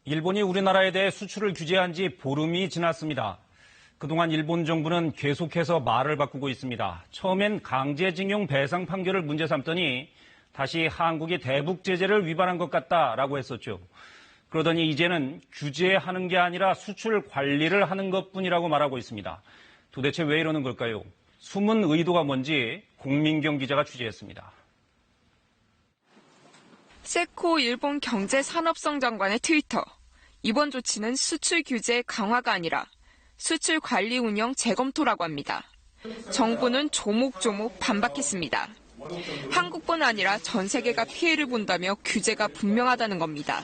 일본이 우리나라에 대해 수출을 규제한 지 보름이 지났습니다. 그동안 일본 정부는 계속해서 말을 바꾸고 있습니다. 처음엔 강제징용 배상 판결을 문제 삼더니 다시 한국이 대북 제재를 위반한 것 같다라고 했었죠. 그러더니 이제는 규제하는 게 아니라 수출 관리를 하는 것뿐이라고 말하고 있습니다. 도대체 왜 이러는 걸까요? 숨은 의도가 뭔지 공민경 기자가 취재했습니다. 세코 일본 경제산업성 장관의 트위터. 이번 조치는 수출 규제 강화가 아니라 수출 관리 운영 재검토라고 합니다. 정부는 조목조목 반박했습니다. 한국뿐 아니라 전 세계가 피해를 본다며 규제가 분명하다는 겁니다.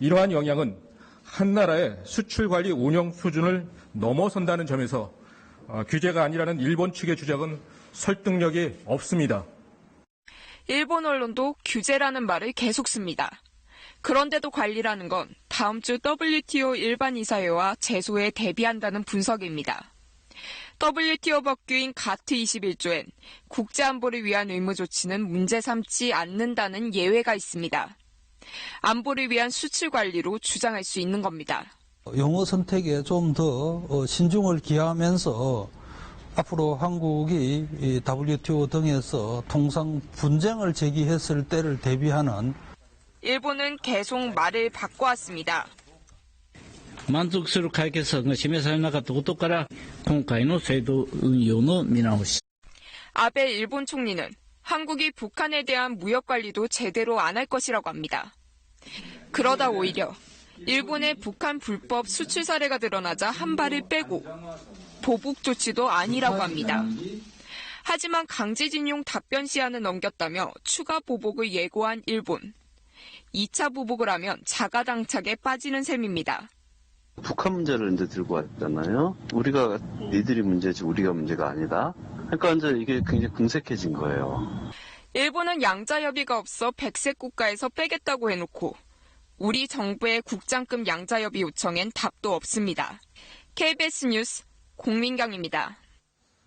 이러한 영향은 한 나라의 수출 관리 운영 수준을 넘어선다는 점에서 규제가 아니라는 일본 측의 주장은 설득력이 없습니다. 일본 언론도 규제라는 말을 계속 씁니다. 그런데도 관리라는 건 다음 주 WTO 일반 이사회와 제소에 대비한다는 분석입니다. WTO 법규인 가트 21조엔 국제안보를 위한 의무 조치는 문제 삼지 않는다는 예외가 있습니다. 안보를 위한 수출 관리로 주장할 수 있는 겁니다. 용어 선택에 좀 더 신중을 기하면서 앞으로 한국이 WTO 등에서 통상 분쟁을 제기했을 때를 대비하는 일본은 계속 말을 바꿔왔습니다. 満足する解決策が示されなかったことから今回の制度運用の見直し. 아베 일본 총리는 한국이 북한에 대한 무역 관리도 제대로 안 할 것이라고 합니다. 그러다 오히려 일본의 북한 불법 수출 사례가 드러나자 한 발을 빼고 보복 조치도 아니라고 합니다. 하지만 강제징용 답변 시한을 넘겼다며 추가 보복을 예고한 일본. 2차 보복을 하면 자가당착에 빠지는 셈입니다. 북한 문제를 이제 들고 왔잖아요. 우리가 니들이 문제지 우리가 문제가 아니다. 그러니까 이제 이게 굉장히 궁색해진 거예요. 일본은 양자 협의가 없어 백색 국가에서 빼겠다고 해놓고 우리 정부의 국장급 양자 협의 요청엔 답도 없습니다. KBS 뉴스 공민경입니다.